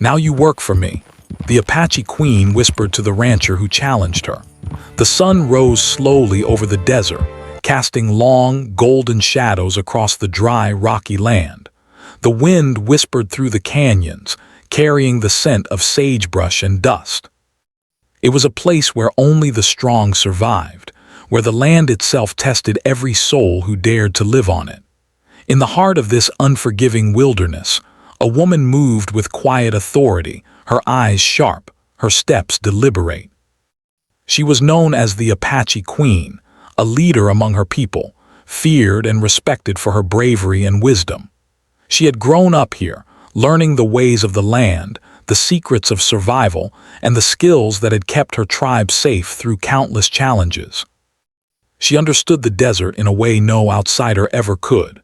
"Now you work for me," the Apache queen whispered to the rancher who challenged her. The sun rose slowly over the desert, casting long, golden shadows across the dry, rocky land. The wind whispered through the canyons, carrying the scent of sagebrush and dust. It was a place where only the strong survived, where the land itself tested every soul who dared to live on it. In the heart of this unforgiving wilderness, a woman moved with quiet authority, her eyes sharp, her steps deliberate. She was known as the Apache Queen, a leader among her people, feared and respected for her bravery and wisdom. She had grown up here, learning the ways of the land, the secrets of survival, and the skills that had kept her tribe safe through countless challenges. She understood the desert in a way no outsider ever could.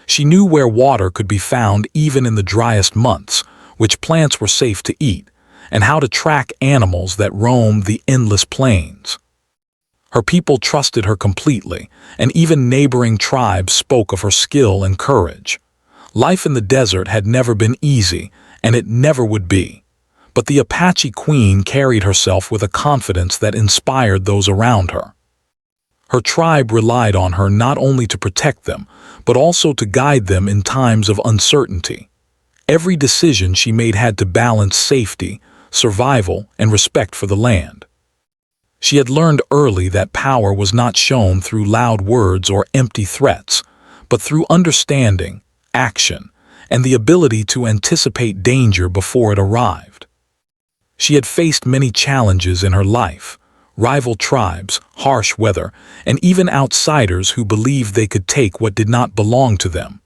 She knew where water could be found even in the driest months, which plants were safe to eat, and how to track animals that roamed the endless plains. Her people trusted her completely, and even neighboring tribes spoke of her skill and courage. Life in the desert had never been easy, and it never would be. But the Apache Queen carried herself with a confidence that inspired those around her. Her tribe relied on her not only to protect them, but also to guide them in times of uncertainty. Every decision she made had to balance safety, survival, and respect for the land. She had learned early that power was not shown through loud words or empty threats, but through understanding, action, and the ability to anticipate danger before it arrived. She had faced many challenges in her life: rival tribes, harsh weather, and even outsiders who believed they could take what did not belong to them.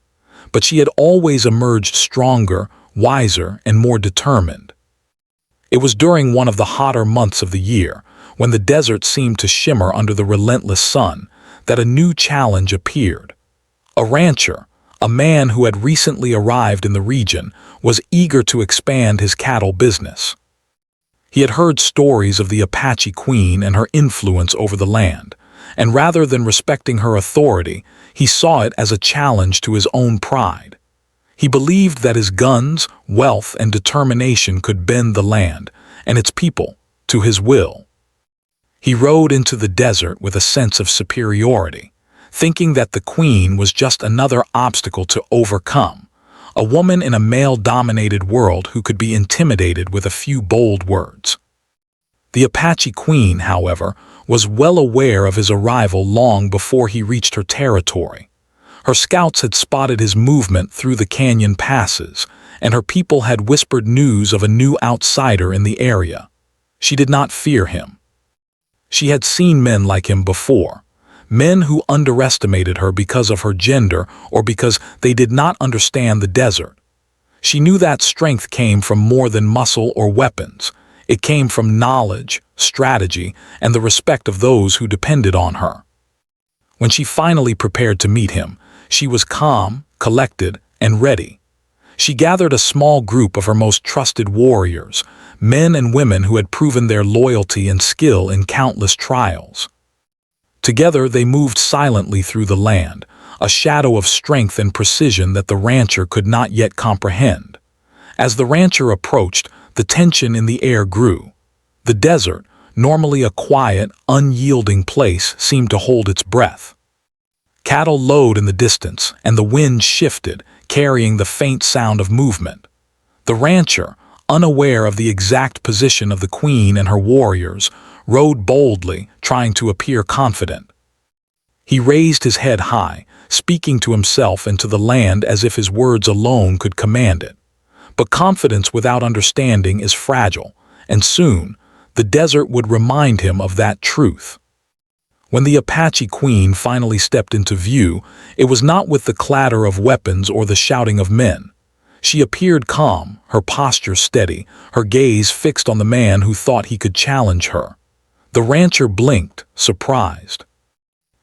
But she had always emerged stronger, wiser, and more determined. It was during one of the hotter months of the year, when the desert seemed to shimmer under the relentless sun, that a new challenge appeared. A rancher, a man who had recently arrived in the region, was eager to expand his cattle business. He had heard stories of the Apache Queen and her influence over the land, and rather than respecting her authority, he saw it as a challenge to his own pride. He believed that his guns, wealth, and determination could bend the land, and its people, to his will. He rode into the desert with a sense of superiority, thinking that the queen was just another obstacle to overcome, a woman in a male-dominated world who could be intimidated with a few bold words. The Apache Queen, however, was well aware of his arrival long before he reached her territory. Her scouts had spotted his movement through the canyon passes, and her people had whispered news of a new outsider in the area. She did not fear him. She had seen men like him before, men who underestimated her because of her gender or because they did not understand the desert. She knew that strength came from more than muscle or weapons. It came from knowledge, strategy, and the respect of those who depended on her. When she finally prepared to meet him, she was calm, collected, and ready. She gathered a small group of her most trusted warriors, men and women who had proven their loyalty and skill in countless trials. Together they moved silently through the land, a shadow of strength and precision that the rancher could not yet comprehend. As the rancher approached, the tension in the air grew. The desert, normally a quiet, unyielding place, seemed to hold its breath. Cattle lowed in the distance, and the wind shifted, carrying the faint sound of movement. The rancher, unaware of the exact position of the queen and her warriors, rode boldly, trying to appear confident. He raised his head high, speaking to himself and to the land as if his words alone could command it. But confidence without understanding is fragile, and soon, the desert would remind him of that truth. When the Apache Queen finally stepped into view, it was not with the clatter of weapons or the shouting of men. She appeared calm, her posture steady, her gaze fixed on the man who thought he could challenge her. The rancher blinked, surprised.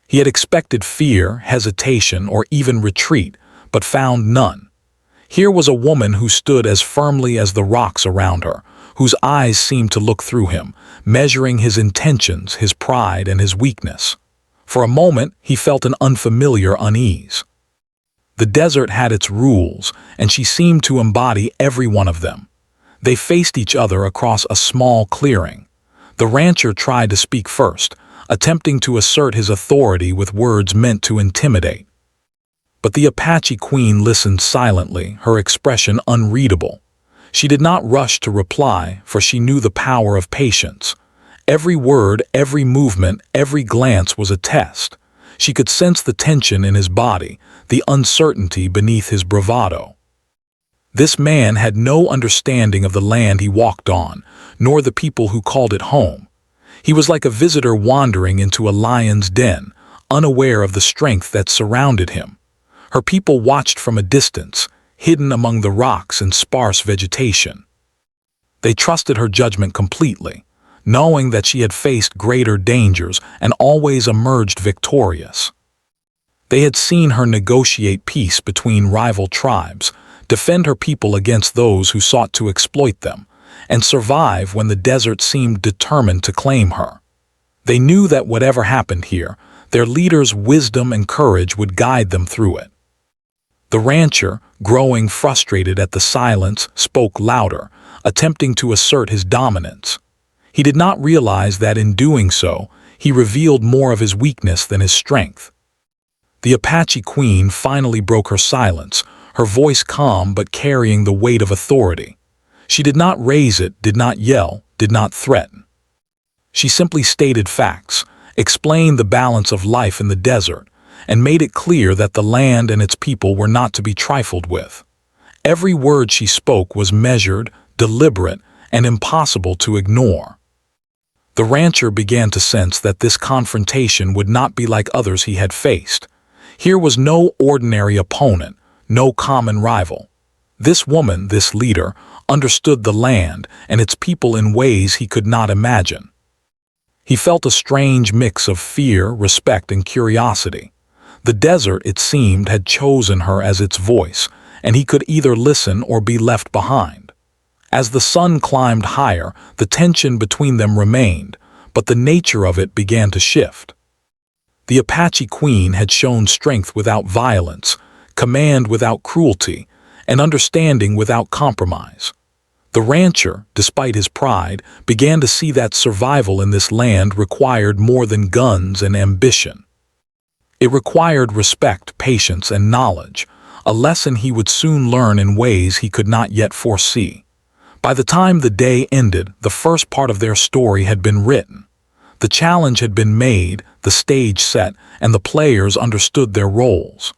He had expected fear, hesitation, or even retreat, but found none. Here was a woman who stood as firmly as the rocks around her, whose eyes seemed to look through him, measuring his intentions, his pride, and his weakness. For a moment, he felt an unfamiliar unease. The desert had its rules, and she seemed to embody every one of them. They faced each other across a small clearing. The rancher tried to speak first, attempting to assert his authority with words meant to intimidate. But the Apache queen listened silently, her expression unreadable. She did not rush to reply, for she knew the power of patience. Every word, every movement, every glance was a test. She could sense the tension in his body, the uncertainty beneath his bravado. This man had no understanding of the land he walked on, nor the people who called it home. He was like a visitor wandering into a lion's den, unaware of the strength that surrounded him. Her people watched from a distance, hidden among the rocks and sparse vegetation. They trusted her judgment completely, knowing that she had faced greater dangers and always emerged victorious. They had seen her negotiate peace between rival tribes, defend her people against those who sought to exploit them, and survive when the desert seemed determined to claim her. They knew that whatever happened here, their leader's wisdom and courage would guide them through it. The rancher, growing frustrated at the silence, spoke louder, attempting to assert his dominance. He did not realize that in doing so, he revealed more of his weakness than his strength. The Apache queen finally broke her silence, her voice calm but carrying the weight of authority. She did not raise it, did not yell, did not threaten. She simply stated facts, explained the balance of life in the desert, and made it clear that the land and its people were not to be trifled with. Every word she spoke was measured, deliberate, and impossible to ignore. The rancher began to sense that this confrontation would not be like others he had faced. Here was no ordinary opponent, no common rival. This woman, this leader, understood the land and its people in ways he could not imagine. He felt a strange mix of fear, respect, and curiosity. The desert, it seemed, had chosen her as its voice, and he could either listen or be left behind. As the sun climbed higher, the tension between them remained, but the nature of it began to shift. The Apache queen had shown strength without violence, command without cruelty, and understanding without compromise. The rancher, despite his pride, began to see that survival in this land required more than guns and ambition. It required respect, patience, and knowledge, a lesson he would soon learn in ways he could not yet foresee. By the time the day ended, the first part of their story had been written. The challenge had been made, the stage set, and the players understood their roles.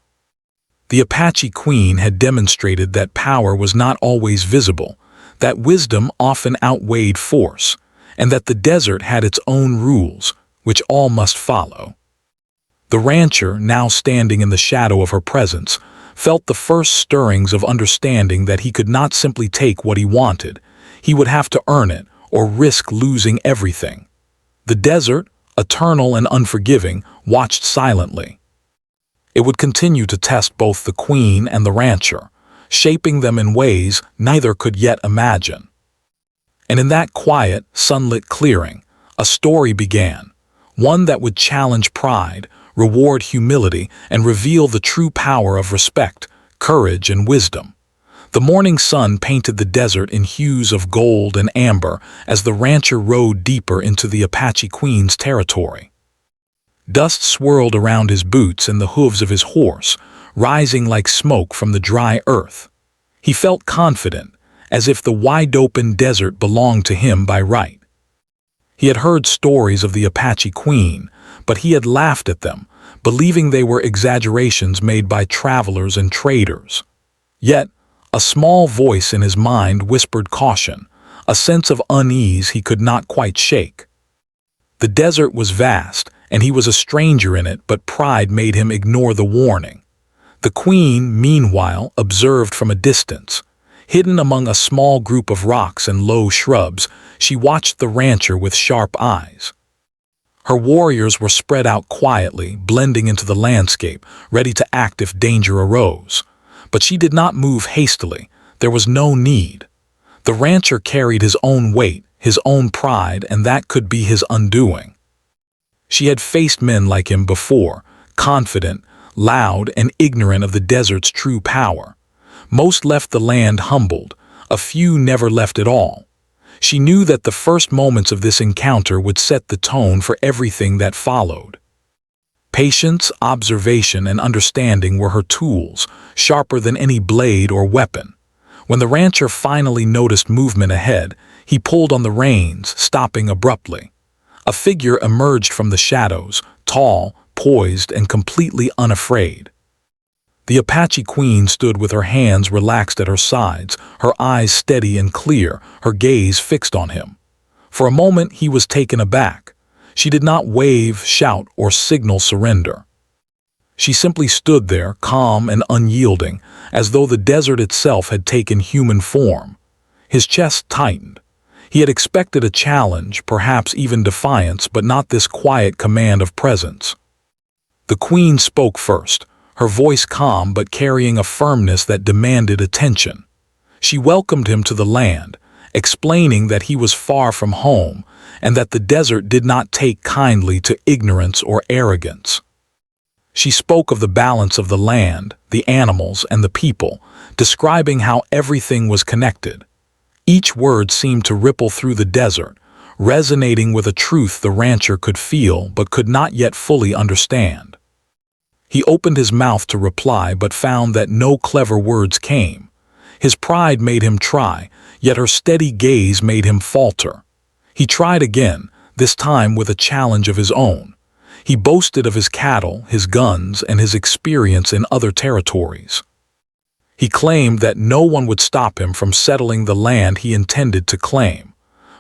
The Apache queen had demonstrated that power was not always visible, that wisdom often outweighed force, and that the desert had its own rules, which all must follow. The rancher, now standing in the shadow of her presence, felt the first stirrings of understanding that he could not simply take what he wanted. He would have to earn it or risk losing everything. The desert, eternal and unforgiving, watched silently. It would continue to test both the queen and the rancher, shaping them in ways neither could yet imagine. And in that quiet, sunlit clearing, a story began, one that would challenge pride, reward humility, and reveal the true power of respect, courage, and wisdom. The morning sun painted the desert in hues of gold and amber as the rancher rode deeper into the Apache queen's territory. Dust swirled around his boots and the hooves of his horse, rising like smoke from the dry earth. He felt confident, as if the wide-open desert belonged to him by right. He had heard stories of the Apache queen, but he had laughed at them, believing they were exaggerations made by travelers and traders. Yet, a small voice in his mind whispered caution, a sense of unease he could not quite shake. The desert was vast, and he was a stranger in it, but pride made him ignore the warning. The queen, meanwhile, observed from a distance. Hidden among a small group of rocks and low shrubs, she watched the rancher with sharp eyes. Her warriors were spread out quietly, blending into the landscape, ready to act if danger arose. But she did not move hastily. There was no need. The rancher carried his own weight, his own pride, and that could be his undoing. She had faced men like him before, confident, loud, and ignorant of the desert's true power. Most left the land humbled, A few never left at all. She knew that the first moments of this encounter would set the tone for everything that followed. Patience, observation, and understanding were her tools, sharper than any blade or weapon. When the rancher finally noticed movement ahead, he pulled on the reins, stopping abruptly. A figure emerged from the shadows, tall, poised, and completely unafraid. The Apache queen stood with her hands relaxed at her sides, her eyes steady and clear, her gaze fixed on him. For a moment he was taken aback. She did not wave, shout, or signal surrender. She simply stood there, calm and unyielding, as though the desert itself had taken human form. His chest tightened. He had expected a challenge, perhaps even defiance, but not this quiet command of presence. The queen spoke first, her voice calm but carrying a firmness that demanded attention. She welcomed him to the land, explaining that he was far from home and that the desert did not take kindly to ignorance or arrogance. She spoke of the balance of the land, the animals, and the people, describing how everything was connected. Each word seemed to ripple through the desert, resonating with a truth the rancher could feel but could not yet fully understand. He opened his mouth to reply but found that no clever words came. His pride made him try, yet her steady gaze made him falter. He tried again, this time with a challenge of his own. He boasted of his cattle, his guns, and his experience in other territories. He claimed that no one would stop him from settling the land he intended to claim.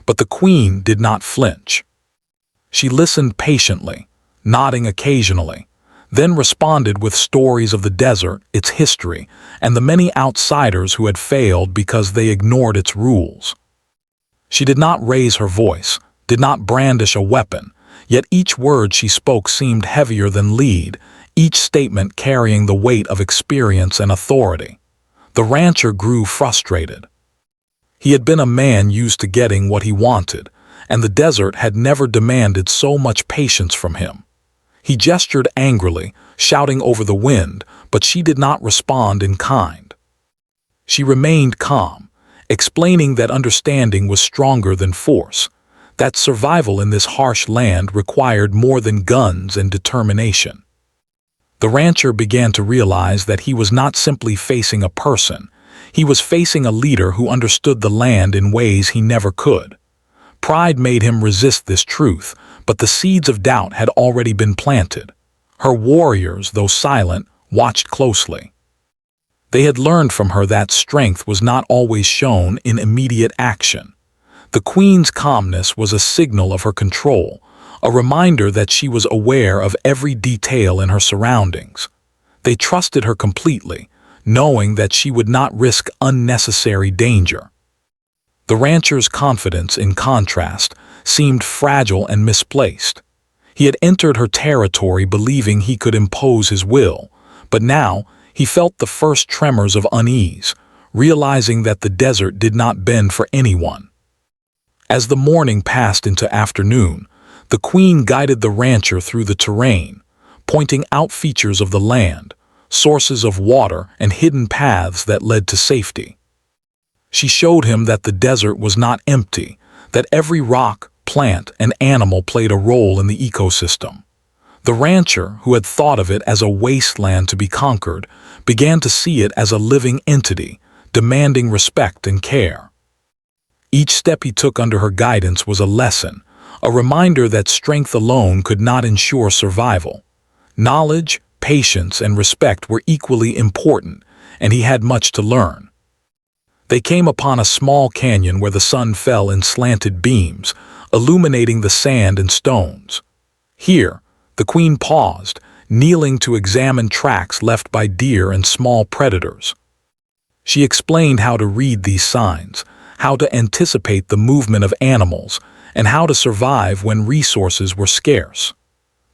But the queen did not flinch. She listened patiently, nodding occasionally, then responded with stories of the desert, its history, and the many outsiders who had failed because they ignored its rules. She did not raise her voice, did not brandish a weapon, yet each word she spoke seemed heavier than lead, each statement carrying the weight of experience and authority. The rancher grew frustrated. He had been a man used to getting what he wanted, and the desert had never demanded so much patience from him. He gestured angrily, shouting over the wind, but she did not respond in kind. She remained calm, explaining that understanding was stronger than force, that survival in this harsh land required more than guns and determination. The rancher began to realize that he was not simply facing a person, he was facing a leader who understood the land in ways he never could. Pride made him resist this truth, but the seeds of doubt had already been planted. Her warriors, though silent, watched closely. They had learned from her that strength was not always shown in immediate action. The queen's calmness was a signal of her control, a reminder that she was aware of every detail in her surroundings. They trusted her completely, knowing that she would not risk unnecessary danger. The rancher's confidence, in contrast, seemed fragile and misplaced. He had entered her territory believing he could impose his will, but now he felt the first tremors of unease, realizing that the desert did not bend for anyone. As the morning passed into afternoon, the queen guided the rancher through the terrain, pointing out features of the land, sources of water, and hidden paths that led to safety. She showed him that the desert was not empty, that every rock, plant, and animal played a role in the ecosystem. The rancher, who had thought of it as a wasteland to be conquered, began to see it as a living entity, demanding respect and care. Each step he took under her guidance was a lesson, a reminder that strength alone could not ensure survival. Knowledge, patience, and respect were equally important, and he had much to learn. They came upon a small canyon where the sun fell in slanted beams, illuminating the sand and stones. Here, the queen paused, kneeling to examine tracks left by deer and small predators. She explained how to read these signs, how to anticipate the movement of animals, and how to survive when resources were scarce.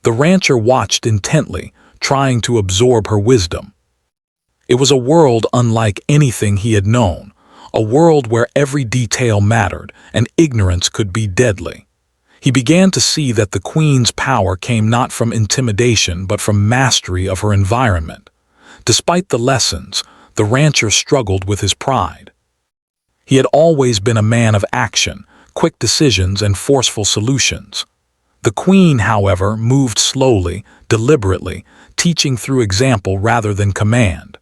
The rancher watched intently, trying to absorb her wisdom. It was a world unlike anything he had known, a world where every detail mattered and ignorance could be deadly. He began to see that the queen's power came not from intimidation but from mastery of her environment. Despite the lessons, the rancher struggled with his pride. He had always been a man of action, quick decisions, and forceful solutions. The queen, however, moved slowly, deliberately, teaching through example rather than command.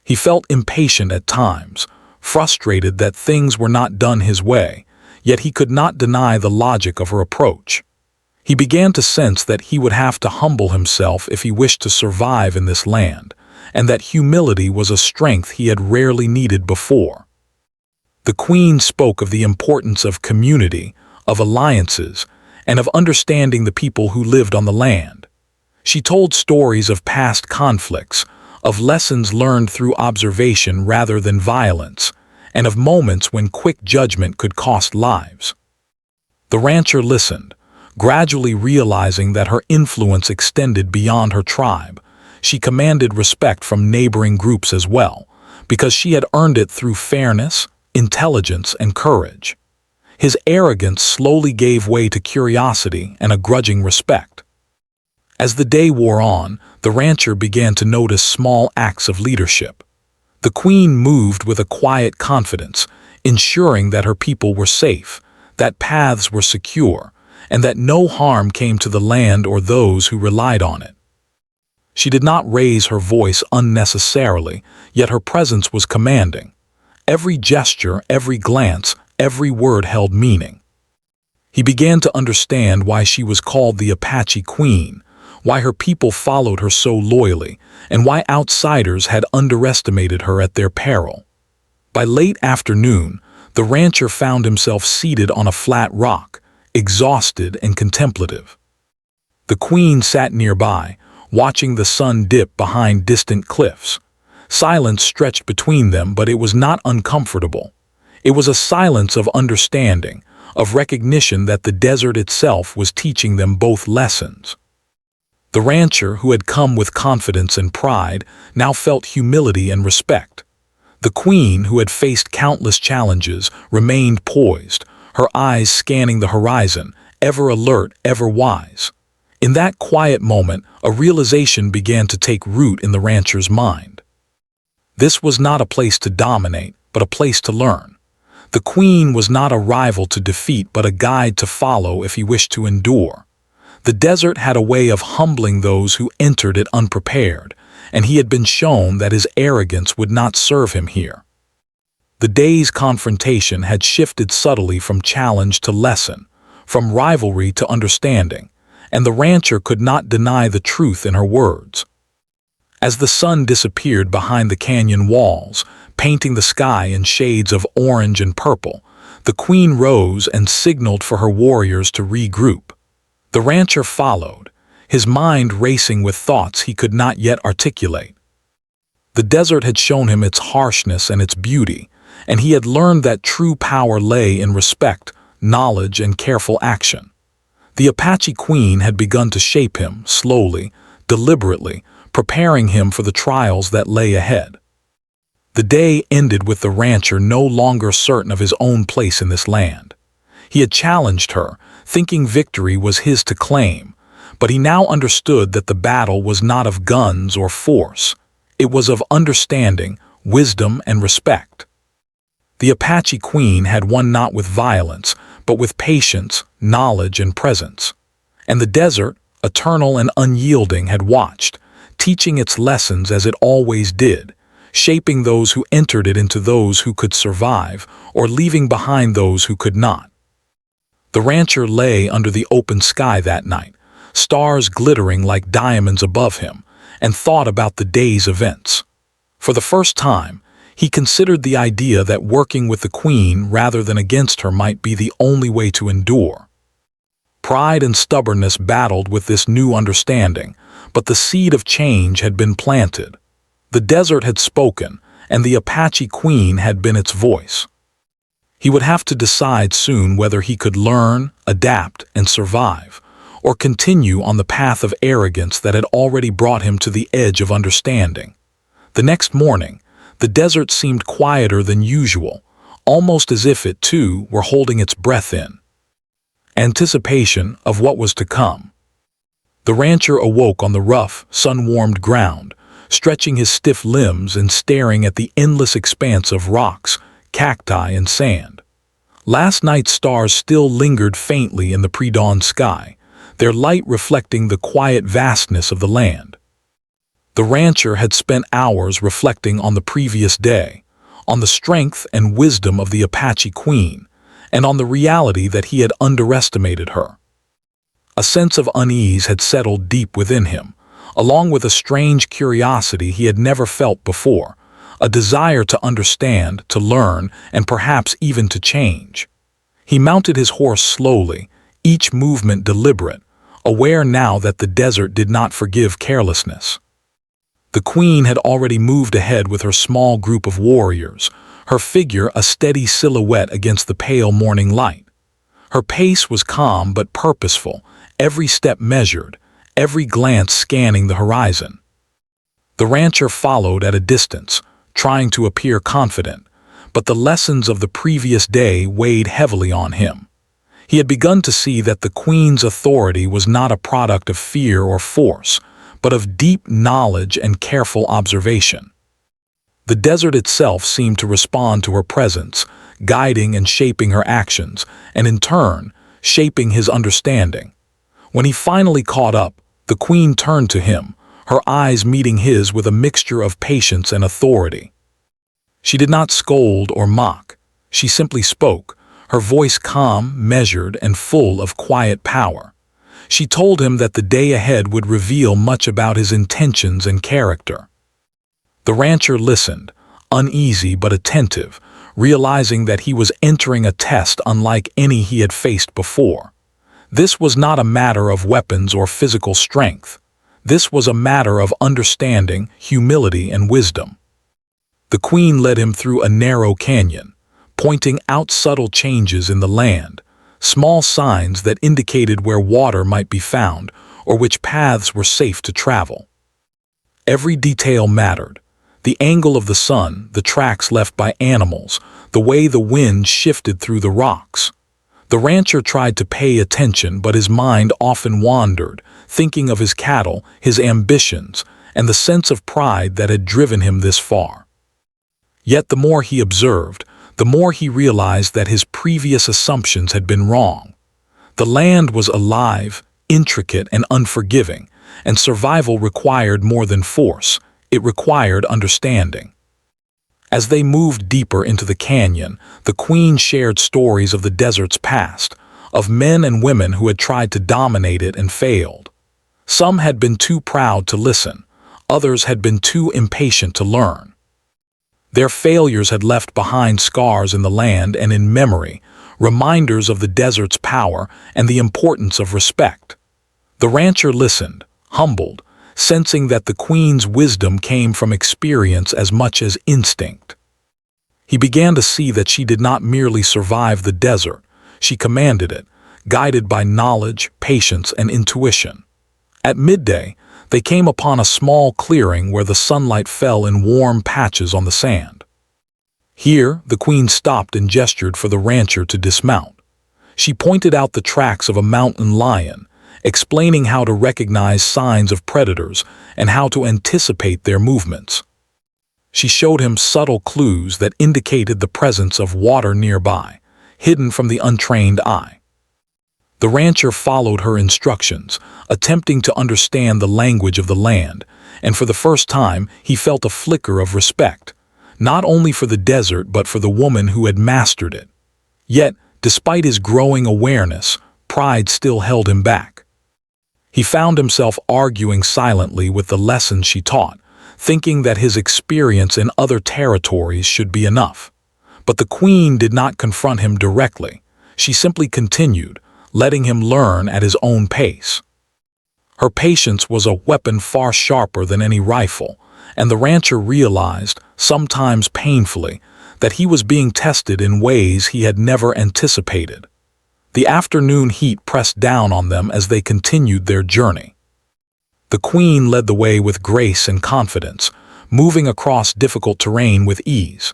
He felt impatient at times, frustrated that things were not done his way, yet he could not deny the logic of her approach. He began to sense that he would have to humble himself if he wished to survive in this land, and that humility was a strength he had rarely needed before. The queen spoke of the importance of community, of alliances, and of understanding the people who lived on the land. She told stories of past conflicts, of lessons learned through observation rather than violence, and of moments when quick judgment could cost lives. The rancher listened, gradually realizing that her influence extended beyond her tribe. She commanded respect from neighboring groups as well, because she had earned it through fairness, intelligence, and courage. His arrogance slowly gave way to curiosity and a grudging respect. As the day wore on, the rancher began to notice small acts of leadership. The queen moved with a quiet confidence, ensuring that her people were safe, that paths were secure, and that no harm came to the land or those who relied on it. She did not raise her voice unnecessarily, yet her presence was commanding. Every gesture, every glance, every word held meaning. He began to understand why she was called the Apache Queen, why her people followed her so loyally, and why outsiders had underestimated her at their peril. By late afternoon, the rancher found himself seated on a flat rock, exhausted and contemplative. The queen sat nearby, watching the sun dip behind distant cliffs. Silence stretched between them, but it was not uncomfortable. It was a silence of understanding, of recognition that the desert itself was teaching them both lessons. The rancher, who had come with confidence and pride, now felt humility and respect. The queen, who had faced countless challenges, remained poised, her eyes scanning the horizon, ever alert, ever wise. In that quiet moment, a realization began to take root in the rancher's mind. This was not a place to dominate, but a place to learn. The queen was not a rival to defeat, but a guide to follow if he wished to endure. The desert had a way of humbling those who entered it unprepared, and he had been shown that his arrogance would not serve him here. The day's confrontation had shifted subtly from challenge to lesson, from rivalry to understanding, and the rancher could not deny the truth in her words. As the sun disappeared behind the canyon walls, painting the sky in shades of orange and purple, the queen rose and signaled for her warriors to regroup. The rancher followed, his mind racing with thoughts he could not yet articulate. The desert had shown him its harshness and its beauty, and he had learned that true power lay in respect, knowledge, and careful action. The Apache Queen had begun to shape him, slowly, deliberately, preparing him for the trials that lay ahead. The day ended with the rancher no longer certain of his own place in this land. He had challenged her, thinking victory was his to claim, but he now understood that the battle was not of guns or force. It was of understanding, wisdom, and respect. The Apache Queen had won not with violence, but with patience, knowledge, and presence. And the desert, eternal and unyielding, had watched, teaching its lessons as it always did, shaping those who entered it into those who could survive, or leaving behind those who could not. The rancher lay under the open sky that night, stars glittering like diamonds above him, and thought about the day's events. For the first time, he considered the idea that working with the queen rather than against her might be the only way to endure. Pride and stubbornness battled with this new understanding, but the seed of change had been planted. The desert had spoken, and the Apache Queen had been its voice. He would have to decide soon whether he could learn, adapt, and survive, or continue on the path of arrogance that had already brought him to the edge of understanding. The next morning, the desert seemed quieter than usual, almost as if it, too, were holding its breath in anticipation of what was to come. The rancher awoke on the rough, sun-warmed ground, stretching his stiff limbs and staring at the endless expanse of rocks, cacti, and sand. Last night's stars still lingered faintly in the pre-dawn sky, their light reflecting the quiet vastness of the land. The rancher had spent hours reflecting on the previous day, on the strength and wisdom of the Apache queen, and on the reality that he had underestimated her. A sense of unease had settled deep within him, along with a strange curiosity he had never felt before, a desire to understand, to learn, and perhaps even to change. He mounted his horse slowly, each movement deliberate, aware now that the desert did not forgive carelessness. The queen had already moved ahead with her small group of warriors, her figure a steady silhouette against the pale morning light. Her pace was calm but purposeful, every step measured, every glance scanning the horizon. The rancher followed at a distance, trying to appear confident, but the lessons of the previous day weighed heavily on him. He had begun to see that the queen's authority was not a product of fear or force, but of deep knowledge and careful observation. The desert itself seemed to respond to her presence, guiding and shaping her actions, and in turn, shaping his understanding. When he finally caught up, the queen turned to him, her eyes meeting his with a mixture of patience and authority. She did not scold or mock. She simply spoke, her voice calm, measured, and full of quiet power. She told him that the day ahead would reveal much about his intentions and character. The rancher listened, uneasy but attentive, realizing that he was entering a test unlike any he had faced before. This was not a matter of weapons or physical strength. This was a matter of understanding, humility, and wisdom. The queen led him through a narrow canyon, pointing out subtle changes in the land, small signs that indicated where water might be found or which paths were safe to travel. Every detail mattered. The angle of the sun, the tracks left by animals, the way the wind shifted through the rocks. The rancher tried to pay attention, but his mind often wandered, thinking of his cattle, his ambitions, and the sense of pride that had driven him this far. Yet the more he observed, the more he realized that his previous assumptions had been wrong. The land was alive, intricate, and unforgiving, and survival required more than force. It required understanding. As they moved deeper into the canyon, the queen shared stories of the desert's past, of men and women who had tried to dominate it and failed. Some had been too proud to listen, others had been too impatient to learn. Their failures had left behind scars in the land and in memory, reminders of the desert's power and the importance of respect. The rancher listened, humbled, sensing that the queen's wisdom came from experience as much as instinct. He began to see that she did not merely survive the desert, she commanded it, guided by knowledge, patience, and intuition. At midday, they came upon a small clearing where the sunlight fell in warm patches on the sand. Here, the queen stopped and gestured for the rancher to dismount. She pointed out the tracks of a mountain lion, explaining how to recognize signs of predators and how to anticipate their movements. She showed him subtle clues that indicated the presence of water nearby, hidden from the untrained eye. The rancher followed her instructions, attempting to understand the language of the land, and for the first time he felt a flicker of respect, not only for the desert but for the woman who had mastered it. Yet, despite his growing awareness, pride still held him back. He found himself arguing silently with the lessons she taught, thinking that his experience in other territories should be enough. But the queen did not confront him directly. She simply continued, letting him learn at his own pace. Her patience was a weapon far sharper than any rifle, and the rancher realized, sometimes painfully, that he was being tested in ways he had never anticipated. The afternoon heat pressed down on them as they continued their journey. The queen led the way with grace and confidence, moving across difficult terrain with ease.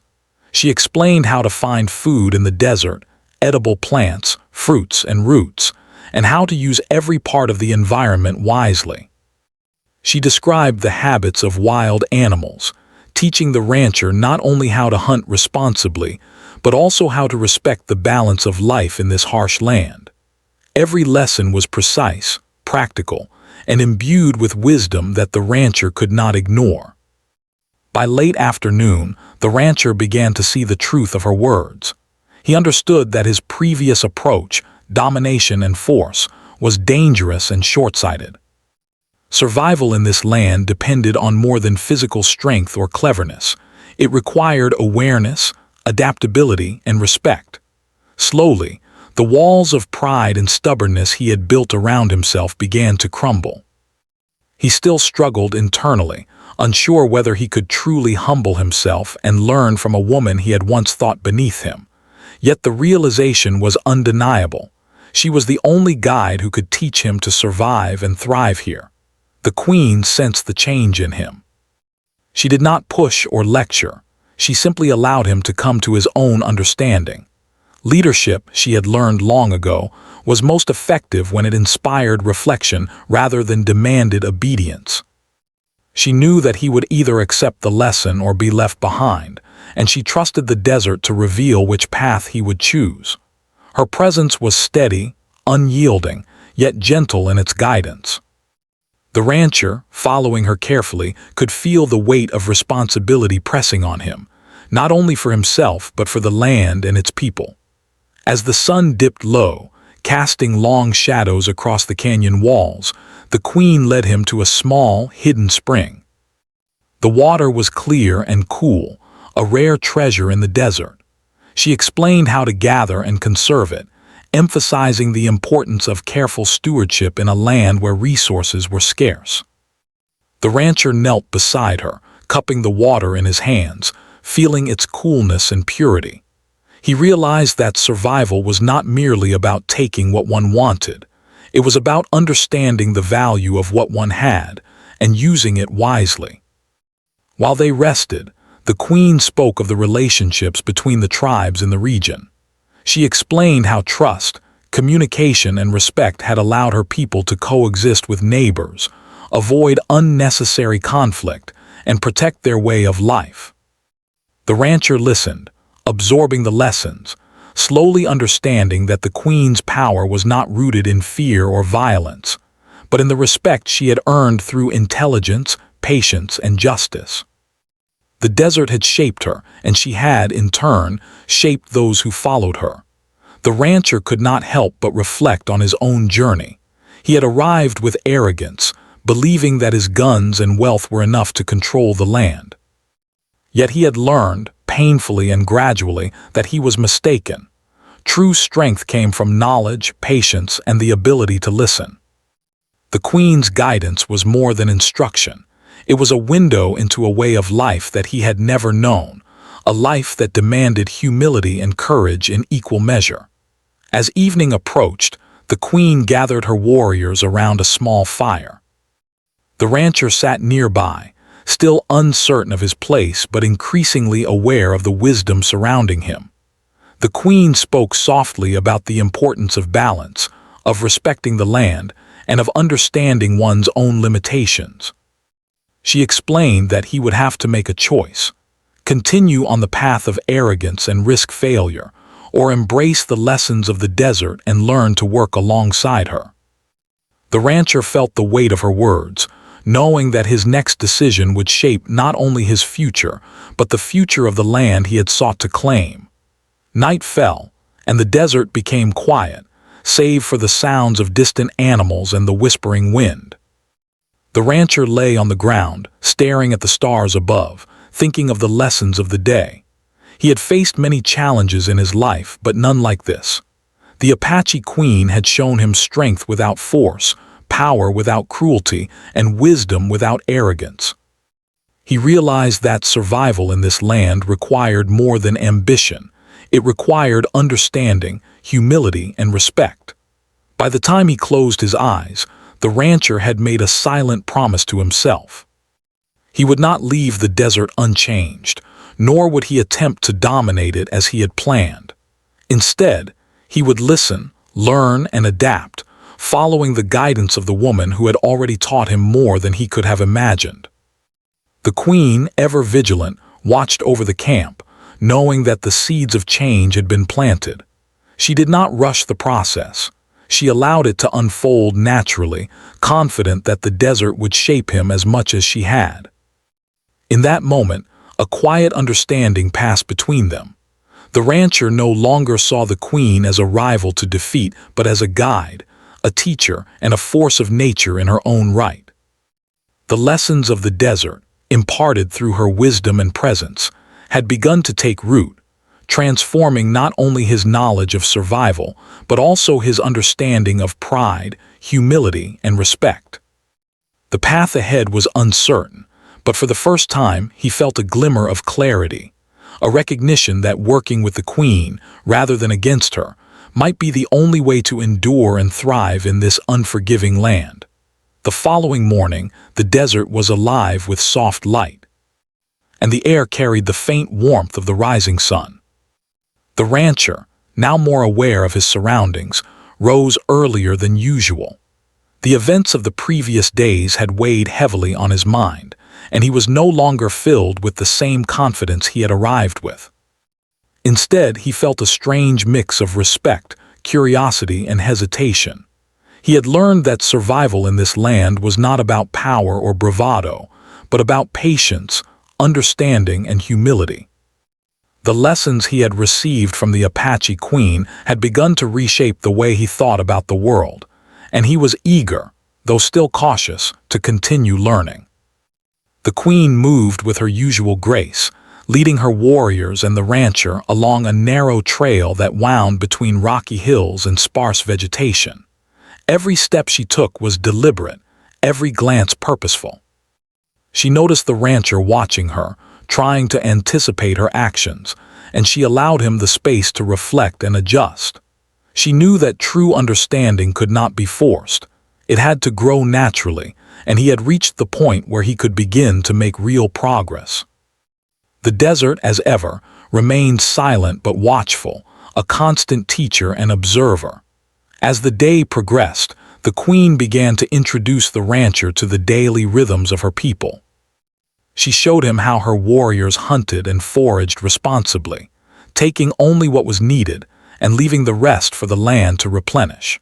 She explained how to find food in the desert, edible plants, fruits, and roots, and how to use every part of the environment wisely. She described the habits of wild animals, teaching the rancher not only how to hunt responsibly, but also how to respect the balance of life in this harsh land. Every lesson was precise, practical, and imbued with wisdom that the rancher could not ignore. By late afternoon, the rancher began to see the truth of her words. He understood that his previous approach, domination and force, was dangerous and short-sighted. Survival in this land depended on more than physical strength or cleverness. It required awareness, adaptability, and respect. Slowly, the walls of pride and stubbornness he had built around himself began to crumble. He still struggled internally, unsure whether he could truly humble himself and learn from a woman he had once thought beneath him. Yet the realization was undeniable. She was the only guide who could teach him to survive and thrive here. The queen sensed the change in him. She did not push or lecture. She simply allowed him to come to his own understanding. Leadership, she had learned long ago, was most effective when it inspired reflection rather than demanded obedience. She knew that he would either accept the lesson or be left behind, and she trusted the desert to reveal which path he would choose. Her presence was steady, unyielding, yet gentle in its guidance. The rancher, following her carefully, could feel the weight of responsibility pressing on him, not only for himself but for the land and its people. As the sun dipped low, casting long shadows across the canyon walls, the queen led him to a small, hidden spring. The water was clear and cool, a rare treasure in the desert. She explained how to gather and conserve it, emphasizing the importance of careful stewardship in a land where resources were scarce. The rancher knelt beside her, cupping the water in his hands, feeling its coolness and purity. He realized that survival was not merely about taking what one wanted. It was about understanding the value of what one had and using it wisely. While they rested, the queen spoke of the relationships between the tribes in the region. She explained how trust, communication, and respect had allowed her people to coexist with neighbors, avoid unnecessary conflict, and protect their way of life. The rancher listened, absorbing the lessons, slowly understanding that the queen's power was not rooted in fear or violence, but in the respect she had earned through intelligence, patience, and justice. The desert had shaped her, and she had, in turn, shaped those who followed her. The rancher could not help but reflect on his own journey. He had arrived with arrogance, believing that his guns and wealth were enough to control the land. Yet he had learned, painfully and gradually, that he was mistaken. True strength came from knowledge, patience, and the ability to listen. The queen's guidance was more than instruction. It was a window into a way of life that he had never known, a life that demanded humility and courage in equal measure. As evening approached, the queen gathered her warriors around a small fire. The rancher sat nearby, still uncertain of his place but increasingly aware of the wisdom surrounding him. The queen spoke softly about the importance of balance, of respecting the land, and of understanding one's own limitations. She explained that he would have to make a choice: continue on the path of arrogance and risk failure, or embrace the lessons of the desert and learn to work alongside her. The rancher felt the weight of her words, knowing that his next decision would shape not only his future, but the future of the land he had sought to claim. Night fell, and the desert became quiet, save for the sounds of distant animals and the whispering wind. The rancher lay on the ground, staring at the stars above, thinking of the lessons of the day. He had faced many challenges in his life, but none like this. The Apache queen had shown him strength without force, power without cruelty, and wisdom without arrogance. He realized that survival in this land required more than ambition. It required understanding, humility, and respect. By the time he closed his eyes, the rancher had made a silent promise to himself. He would not leave the desert unchanged, nor would he attempt to dominate it as he had planned. Instead, he would listen, learn, and adapt, following the guidance of the woman who had already taught him more than he could have imagined. The queen, ever vigilant, watched over the camp, knowing that the seeds of change had been planted. She did not rush the process. She allowed it to unfold naturally, confident that the desert would shape him as much as she had. In that moment, a quiet understanding passed between them. The rancher no longer saw the queen as a rival to defeat, but as a guide, a teacher, and a force of nature in her own right. The lessons of the desert, imparted through her wisdom and presence, had begun to take root, transforming not only his knowledge of survival, but also his understanding of pride, humility, and respect. The path ahead was uncertain, but for the first time he felt a glimmer of clarity, a recognition that working with the queen, rather than against her, might be the only way to endure and thrive in this unforgiving land. The following morning, the desert was alive with soft light, and the air carried the faint warmth of the rising sun. The rancher, now more aware of his surroundings, rose earlier than usual. The events of the previous days had weighed heavily on his mind, and he was no longer filled with the same confidence he had arrived with. Instead, he felt a strange mix of respect, curiosity, and hesitation. He had learned that survival in this land was not about power or bravado, but about patience, understanding, and humility. The lessons he had received from the Apache queen had begun to reshape the way he thought about the world, and he was eager, though still cautious, to continue learning. The queen moved with her usual grace, leading her warriors and the rancher along a narrow trail that wound between rocky hills and sparse vegetation. Every step she took was deliberate, every glance purposeful. She noticed the rancher watching her, trying to anticipate her actions, and she allowed him the space to reflect and adjust. She knew that true understanding could not be forced. It had to grow naturally, and he had reached the point where he could begin to make real progress. The desert, as ever, remained silent but watchful, a constant teacher and observer. As the day progressed, the queen began to introduce the rancher to the daily rhythms of her people. She showed him how her warriors hunted and foraged responsibly, taking only what was needed and leaving the rest for the land to replenish.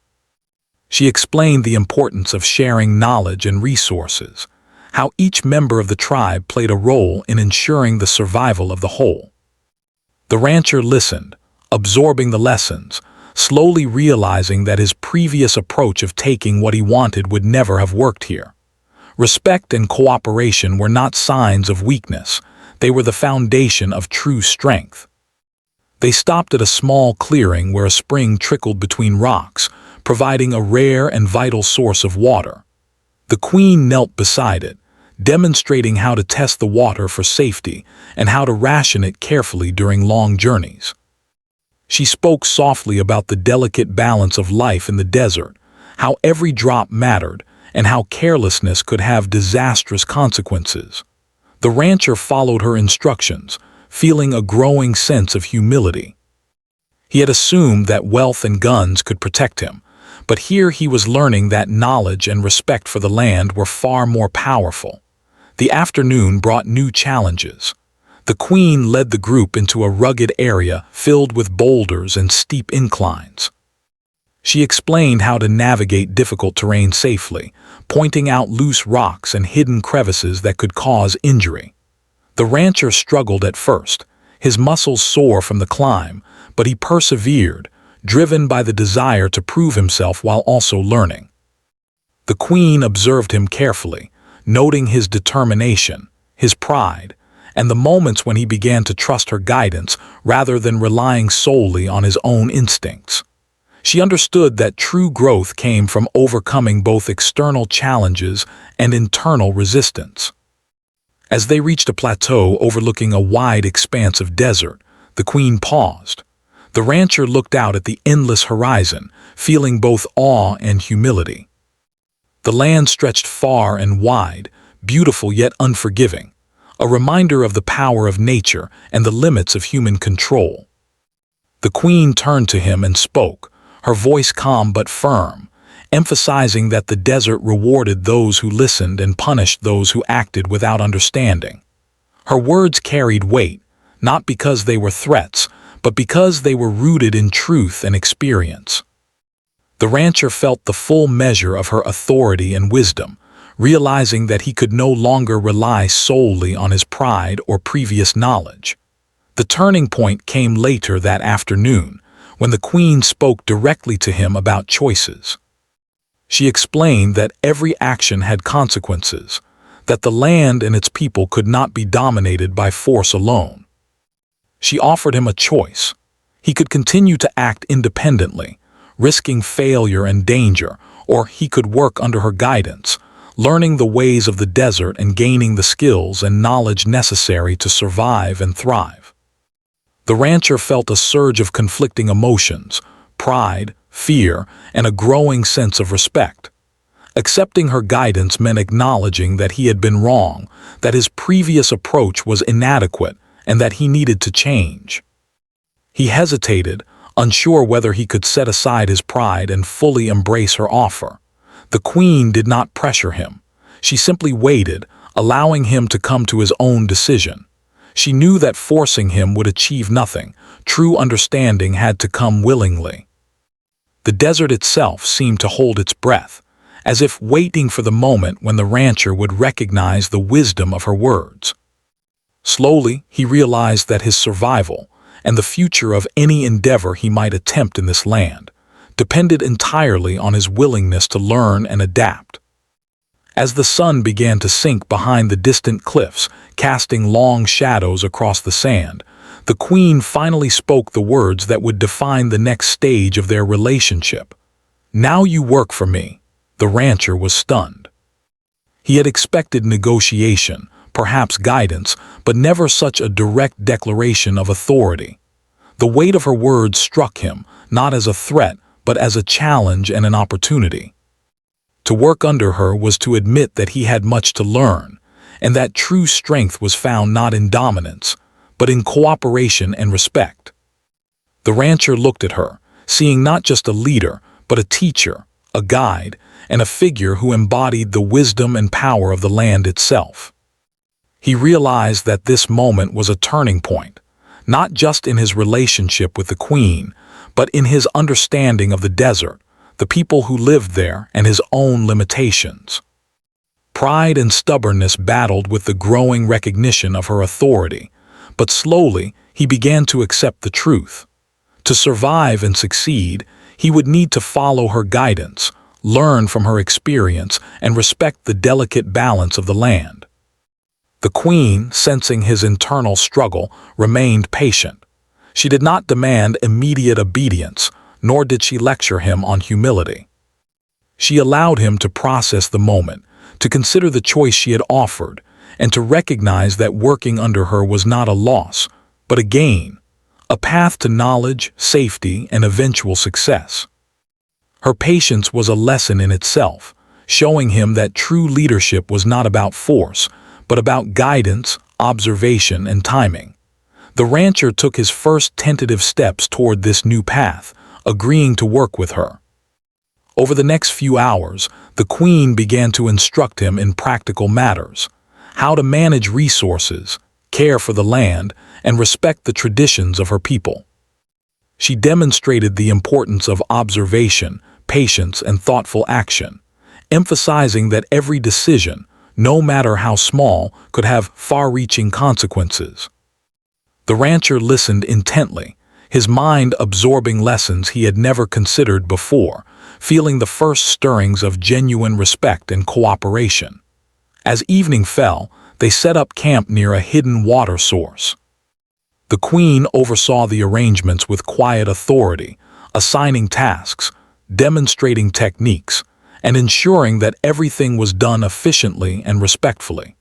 She explained the importance of sharing knowledge and resources, how each member of the tribe played a role in ensuring the survival of the whole. The rancher listened, absorbing the lessons, slowly realizing that his previous approach of taking what he wanted would never have worked here. Respect and cooperation were not signs of weakness, they were the foundation of true strength. They stopped at a small clearing where a spring trickled between rocks, providing a rare and vital source of water. The queen knelt beside it, demonstrating how to test the water for safety and how to ration it carefully during long journeys. She spoke softly about the delicate balance of life in the desert, how every drop mattered, and how carelessness could have disastrous consequences. The rancher followed her instructions, feeling a growing sense of humility. He had assumed that wealth and guns could protect him, but here he was learning that knowledge and respect for the land were far more powerful. The afternoon brought new challenges. The queen led the group into a rugged area filled with boulders and steep inclines. She explained how to navigate difficult terrain safely, pointing out loose rocks and hidden crevices that could cause injury. The rancher struggled at first, his muscles sore from the climb, but he persevered, driven by the desire to prove himself while also learning. The queen observed him carefully, noting his determination, his pride, and the moments when he began to trust her guidance rather than relying solely on his own instincts. She understood that true growth came from overcoming both external challenges and internal resistance. As they reached a plateau overlooking a wide expanse of desert, the queen paused. The rancher looked out at the endless horizon, feeling both awe and humility. The land stretched far and wide, beautiful yet unforgiving, a reminder of the power of nature and the limits of human control. The queen turned to him and spoke, her voice calm but firm, emphasizing that the desert rewarded those who listened and punished those who acted without understanding. Her words carried weight, not because they were threats, but because they were rooted in truth and experience. The rancher felt the full measure of her authority and wisdom, realizing that he could no longer rely solely on his pride or previous knowledge. The turning point came later that afternoon, when the queen spoke directly to him about choices. She explained that every action had consequences, that the land and its people could not be dominated by force alone. She offered him a choice. He could continue to act independently, risking failure and danger, or he could work under her guidance, learning the ways of the desert and gaining the skills and knowledge necessary to survive and thrive. The rancher felt a surge of conflicting emotions, pride, fear, and a growing sense of respect. Accepting her guidance meant acknowledging that he had been wrong, that his previous approach was inadequate, and that he needed to change. He hesitated, unsure whether he could set aside his pride and fully embrace her offer. The queen did not pressure him. She simply waited, allowing him to come to his own decision. She knew that forcing him would achieve nothing. True understanding had to come willingly. The desert itself seemed to hold its breath, as if waiting for the moment when the rancher would recognize the wisdom of her words. Slowly, he realized that his survival, and the future of any endeavor he might attempt in this land, depended entirely on his willingness to learn and adapt. As the sun began to sink behind the distant cliffs, casting long shadows across the sand, the queen finally spoke the words that would define the next stage of their relationship. "Now you work for me." The rancher was stunned. He had expected negotiation, perhaps guidance, but never such a direct declaration of authority. The weight of her words struck him, not as a threat, but as a challenge and an opportunity. To work under her was to admit that he had much to learn, and that true strength was found not in dominance, but in cooperation and respect. The rancher looked at her, seeing not just a leader, but a teacher, a guide, and a figure who embodied the wisdom and power of the land itself. He realized that this moment was a turning point, not just in his relationship with the queen, but in his understanding of the desert, the people who lived there, and his own limitations. Pride and stubbornness battled with the growing recognition of her authority, but slowly he began to accept the truth. To survive and succeed, he would need to follow her guidance, learn from her experience, and respect the delicate balance of the land. The queen, sensing his internal struggle, remained patient. She did not demand immediate obedience, nor did she lecture him on humility. She allowed him to process the moment, to consider the choice she had offered, and to recognize that working under her was not a loss, but a gain, a path to knowledge, safety, and eventual success. Her patience was a lesson in itself, showing him that true leadership was not about force, but about guidance, observation, and timing. The rancher took his first tentative steps toward this new path, agreeing to work with her. Over the next few hours, the queen began to instruct him in practical matters: how to manage resources, care for the land, and respect the traditions of her people. She demonstrated the importance of observation, patience, and thoughtful action, emphasizing that every decision, no matter how small, could have far-reaching consequences. The rancher listened intently, his mind absorbing lessons he had never considered before, feeling the first stirrings of genuine respect and cooperation. As evening fell, they set up camp near a hidden water source. The queen oversaw the arrangements with quiet authority, assigning tasks, demonstrating techniques, and ensuring that everything was done efficiently and respectfully.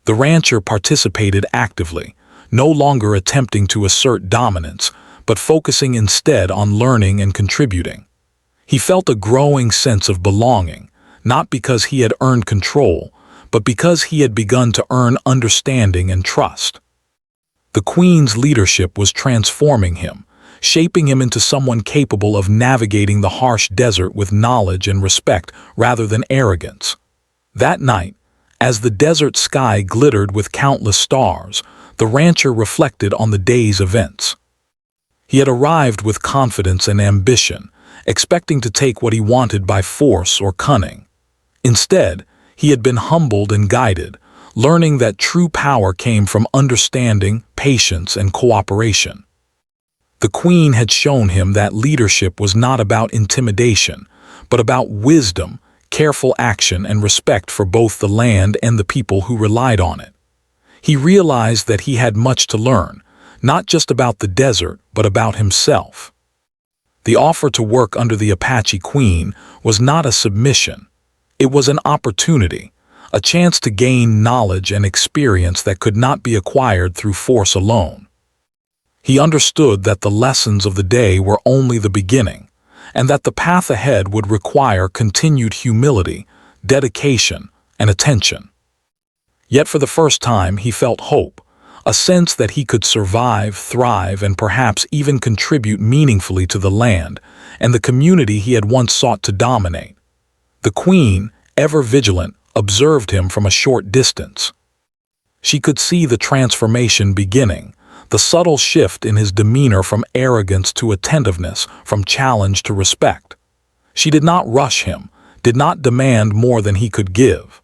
The rancher participated actively, no longer attempting to assert dominance, but focusing instead on learning and contributing. He felt a growing sense of belonging, not because he had earned control, but because he had begun to earn understanding and trust. The queen's leadership was transforming him, shaping him into someone capable of navigating the harsh desert with knowledge and respect rather than arrogance. That night, as the desert sky glittered with countless stars, the rancher reflected on the day's events. He had arrived with confidence and ambition, expecting to take what he wanted by force or cunning. Instead, he had been humbled and guided, learning that true power came from understanding, patience, and cooperation. The queen had shown him that leadership was not about intimidation, but about wisdom, careful action, and respect for both the land and the people who relied on it. He realized that he had much to learn, not just about the desert, but about himself. The offer to work under the Apache queen was not a submission. It was an opportunity, a chance to gain knowledge and experience that could not be acquired through force alone. He understood that the lessons of the day were only the beginning, and that the path ahead would require continued humility, dedication, and attention. Yet for the first time he felt hope, a sense that he could survive, thrive, and perhaps even contribute meaningfully to the land and the community he had once sought to dominate. The queen, ever vigilant, observed him from a short distance. She could see the transformation beginning, the subtle shift in his demeanor from arrogance to attentiveness, from challenge to respect. She did not rush him, did not demand more than he could give.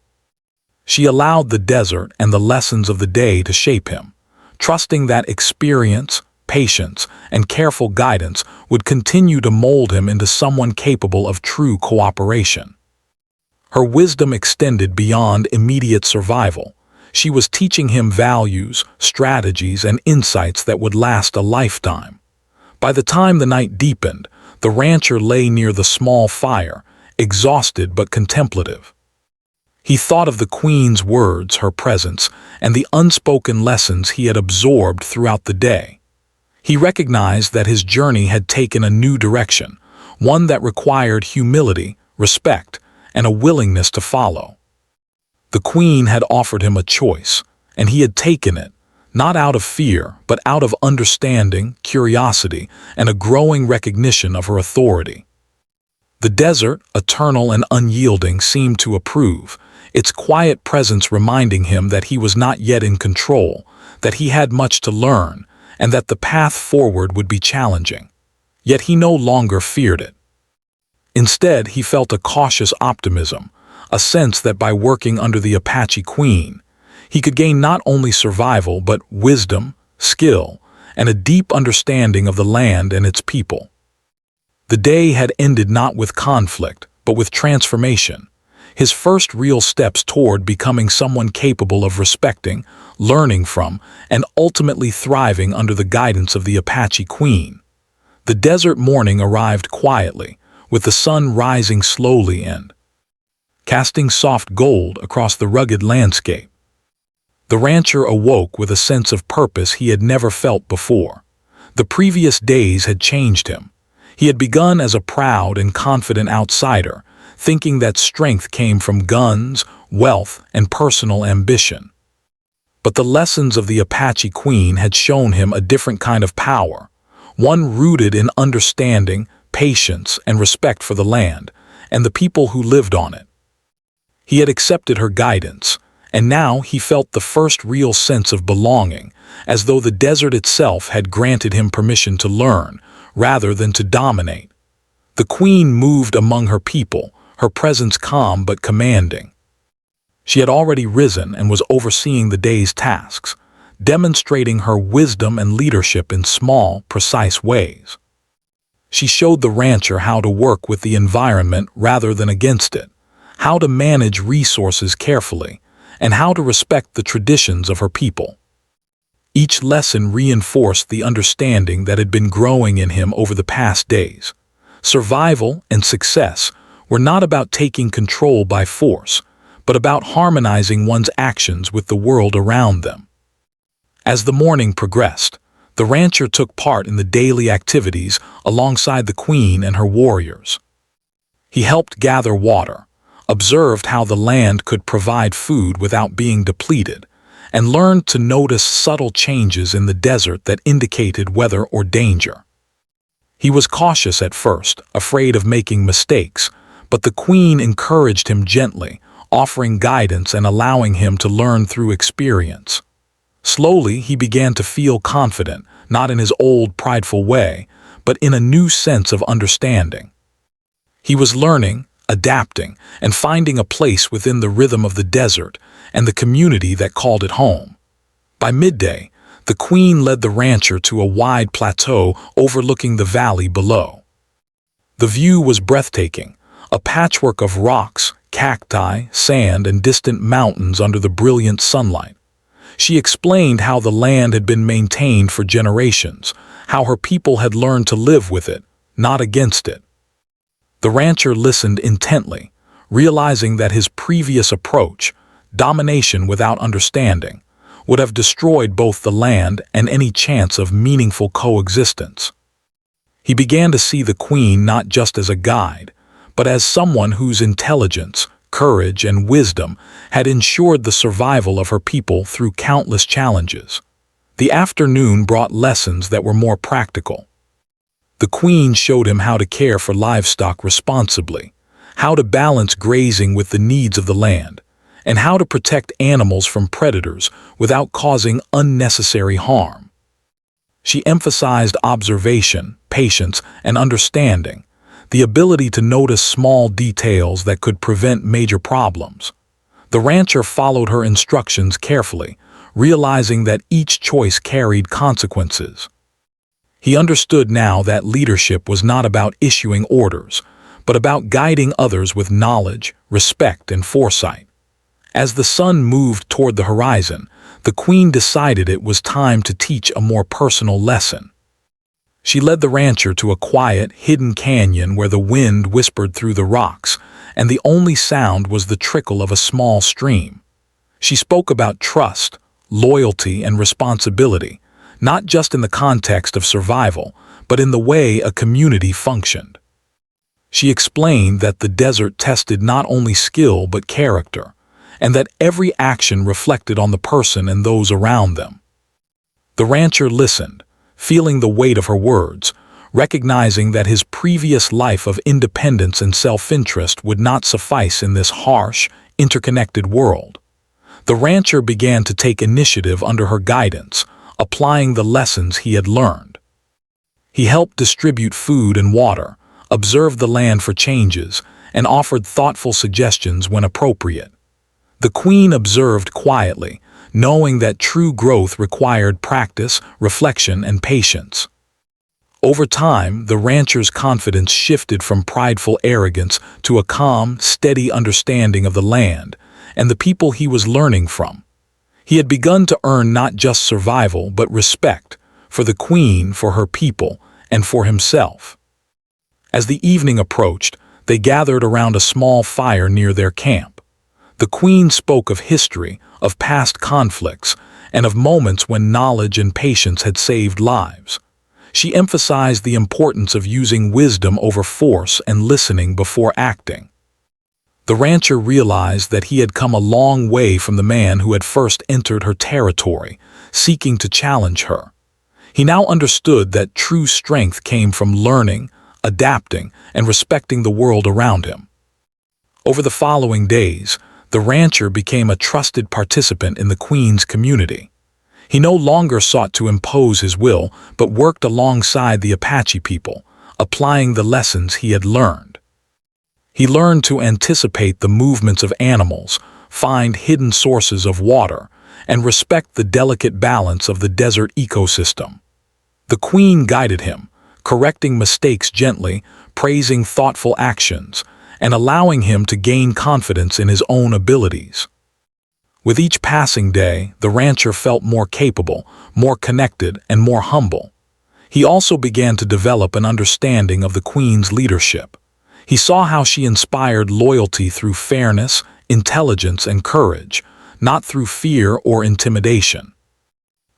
She allowed the desert and the lessons of the day to shape him, trusting that experience, patience, and careful guidance would continue to mold him into someone capable of true cooperation. Her wisdom extended beyond immediate survival. She was teaching him values, strategies, and insights that would last a lifetime. By the time the night deepened, the rancher lay near the small fire, exhausted but contemplative. He thought of the queen's words, her presence, and the unspoken lessons he had absorbed throughout the day. He recognized that his journey had taken a new direction, one that required humility, respect, and a willingness to follow. The queen had offered him a choice, and he had taken it, not out of fear, but out of understanding, curiosity, and a growing recognition of her authority. The desert, eternal and unyielding, seemed to approve, its quiet presence reminding him that he was not yet in control, that he had much to learn, and that the path forward would be challenging. Yet he no longer feared it. Instead, he felt a cautious optimism, a sense that by working under the Apache queen, he could gain not only survival but wisdom, skill, and a deep understanding of the land and its people. The day had ended not with conflict, but with transformation, his first real steps toward becoming someone capable of respecting, learning from, and ultimately thriving under the guidance of the Apache queen. The desert morning arrived quietly, with the sun rising slowly and casting soft gold across the rugged landscape. The rancher awoke with a sense of purpose he had never felt before. The previous days had changed him. He had begun as a proud and confident outsider, thinking that strength came from guns, wealth, and personal ambition. But the lessons of the Apache queen had shown him a different kind of power, one rooted in understanding, patience, and respect for the land and the people who lived on it. He had accepted her guidance, and now he felt the first real sense of belonging, as though the desert itself had granted him permission to learn, rather than to dominate. The queen moved among her people, her presence calm but commanding. She had already risen and was overseeing the day's tasks, demonstrating her wisdom and leadership in small, precise ways. She showed the rancher how to work with the environment rather than against it, how to manage resources carefully, and how to respect the traditions of her people. Each lesson reinforced the understanding that had been growing in him over the past days. Survival and success were not about taking control by force, but about harmonizing one's actions with the world around them. As the morning progressed, the rancher took part in the daily activities alongside the queen and her warriors. He helped gather water, observed how the land could provide food without being depleted, and learned to notice subtle changes in the desert that indicated weather or danger. He was cautious at first, afraid of making mistakes, but the queen encouraged him gently, offering guidance and allowing him to learn through experience. Slowly, he began to feel confident, not in his old prideful way, but in a new sense of understanding. He was learning, adapting, and finding a place within the rhythm of the desert and the community that called it home. By midday, the queen led the rancher to a wide plateau overlooking the valley below. The view was breathtaking, a patchwork of rocks, cacti, sand, and distant mountains under the brilliant sunlight. She explained how the land had been maintained for generations, how her people had learned to live with it, not against it. The rancher listened intently, realizing that his previous approach, domination without understanding, would have destroyed both the land and any chance of meaningful coexistence. He began to see the queen not just as a guide, but as someone whose intelligence, courage, and wisdom had ensured the survival of her people through countless challenges. The afternoon brought lessons that were more practical. The queen showed him how to care for livestock responsibly, how to balance grazing with the needs of the land, and how to protect animals from predators without causing unnecessary harm. She emphasized observation, patience, and understanding, the ability to notice small details that could prevent major problems. The rancher followed her instructions carefully, realizing that each choice carried consequences. He understood now that leadership was not about issuing orders, but about guiding others with knowledge, respect, and foresight. As the sun moved toward the horizon, the queen decided it was time to teach a more personal lesson. She led the rancher to a quiet, hidden canyon where the wind whispered through the rocks, and the only sound was the trickle of a small stream. She spoke about trust, loyalty, and responsibility, not just in the context of survival, but in the way a community functioned. She explained that the desert tested not only skill but character, and that every action reflected on the person and those around them. The rancher listened, feeling the weight of her words, recognizing that his previous life of independence and self-interest would not suffice in this harsh, interconnected world. The rancher began to take initiative under her guidance, applying the lessons he had learned. He helped distribute food and water, observed the land for changes, and offered thoughtful suggestions when appropriate. The queen observed quietly, knowing that true growth required practice, reflection, and patience. Over time, the rancher's confidence shifted from prideful arrogance to a calm, steady understanding of the land and the people he was learning from. He had begun to earn not just survival but respect for the queen, for her people, and for himself. As the evening approached, they gathered around a small fire near their camp. The queen spoke of history, of past conflicts, and of moments when knowledge and patience had saved lives. She emphasized the importance of using wisdom over force and listening before acting. The rancher realized that he had come a long way from the man who had first entered her territory, seeking to challenge her. He now understood that true strength came from learning, adapting, and respecting the world around him. Over the following days, the rancher became a trusted participant in the queen's community. He no longer sought to impose his will, but worked alongside the Apache people, applying the lessons he had learned. He learned to anticipate the movements of animals, find hidden sources of water, and respect the delicate balance of the desert ecosystem. The queen guided him, correcting mistakes gently, praising thoughtful actions, and allowing him to gain confidence in his own abilities. With each passing day, the rancher felt more capable, more connected, and more humble. He also began to develop an understanding of the queen's leadership. He saw how she inspired loyalty through fairness, intelligence, and courage, not through fear or intimidation.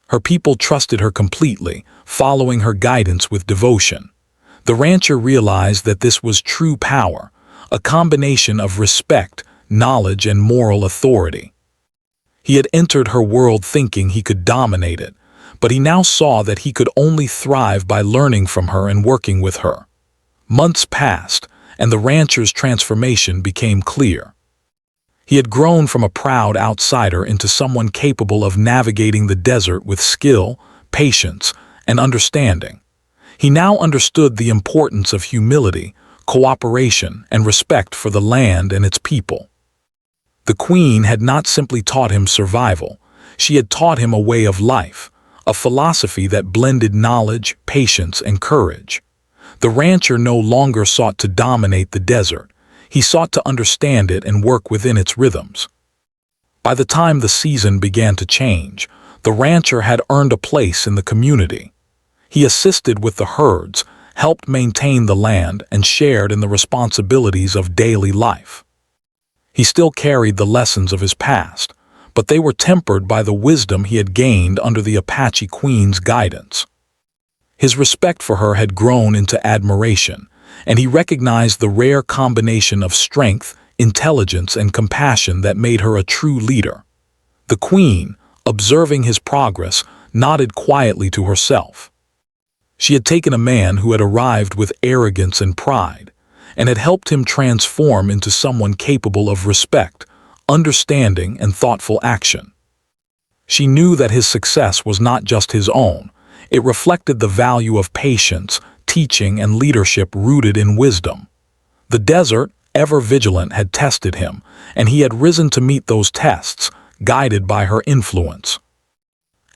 Her people trusted her completely, following her guidance with devotion. The rancher realized that this was true power, a combination of respect, knowledge, and moral authority. He had entered her world thinking he could dominate it, but he now saw that he could only thrive by learning from her and working with her. Months passed, and the rancher's transformation became clear. He had grown from a proud outsider into someone capable of navigating the desert with skill, patience, and understanding. He now understood the importance of humility, cooperation, and respect for the land and its people. The queen had not simply taught him survival, she had taught him a way of life, a philosophy that blended knowledge, patience, and courage. The rancher no longer sought to dominate the desert. He sought to understand it and work within its rhythms. By the time the season began to change, the rancher had earned a place in the community. He assisted with the herds, helped maintain the land, and shared in the responsibilities of daily life. He still carried the lessons of his past, but they were tempered by the wisdom he had gained under the Apache Queen's guidance. His respect for her had grown into admiration, and he recognized the rare combination of strength, intelligence, and compassion that made her a true leader. The queen, observing his progress, nodded quietly to herself. She had taken a man who had arrived with arrogance and pride, and had helped him transform into someone capable of respect, understanding, and thoughtful action. She knew that his success was not just his own. It reflected the value of patience, teaching, and leadership rooted in wisdom. The desert, ever vigilant, had tested him, and he had risen to meet those tests, guided by her influence.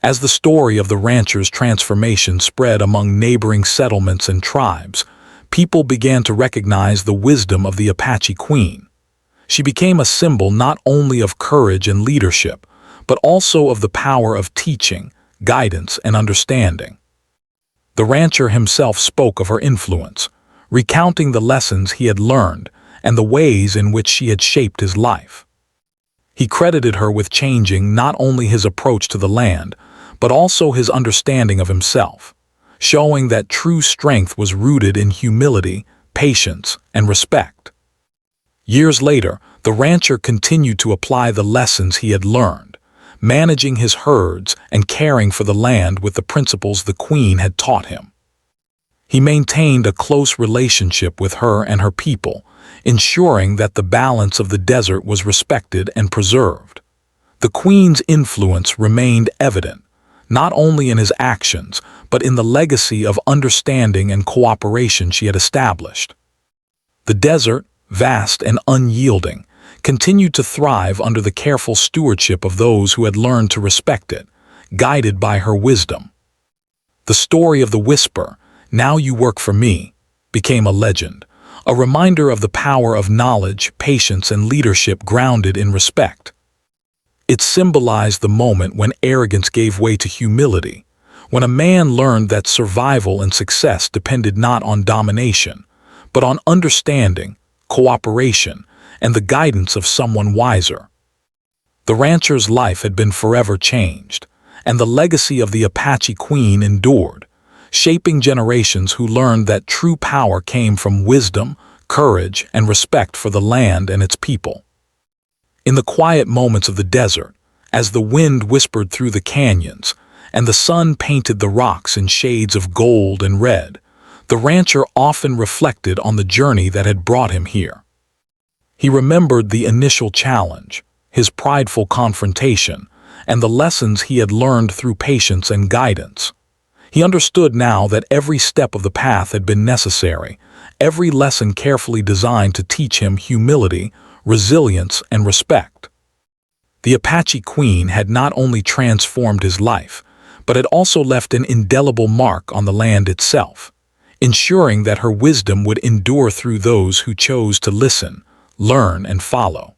As the story of the rancher's transformation spread among neighboring settlements and tribes, people began to recognize the wisdom of the Apache Queen. She became a symbol not only of courage and leadership, but also of the power of teaching, guidance, and understanding. The rancher himself spoke of her influence, recounting the lessons he had learned and the ways in which she had shaped his life. He credited her with changing not only his approach to the land, but also his understanding of himself, showing that true strength was rooted in humility, patience, and respect. Years later, the rancher continued to apply the lessons he had learned, managing his herds and caring for the land with the principles the queen had taught him. He maintained a close relationship with her and her people, ensuring that the balance of the desert was respected and preserved. The queen's influence remained evident, not only in his actions, but in the legacy of understanding and cooperation she had established. The desert, vast and unyielding, continued to thrive under the careful stewardship of those who had learned to respect it, guided by her wisdom. The story of the whisper, "Now you work for me," became a legend, a reminder of the power of knowledge, patience, and leadership grounded in respect. It symbolized the moment when arrogance gave way to humility, when a man learned that survival and success depended not on domination, but on understanding, cooperation, and the guidance of someone wiser. The rancher's life had been forever changed, and the legacy of the Apache Queen endured, shaping generations who learned that true power came from wisdom, courage, and respect for the land and its people. In the quiet moments of the desert, as the wind whispered through the canyons, and the sun painted the rocks in shades of gold and red, the rancher often reflected on the journey that had brought him here. He remembered the initial challenge, his prideful confrontation, and the lessons he had learned through patience and guidance. He understood now that every step of the path had been necessary, every lesson carefully designed to teach him humility, resilience, and respect. The Apache Queen had not only transformed his life, but had also left an indelible mark on the land itself, ensuring that her wisdom would endure through those who chose to listen, learn, and follow.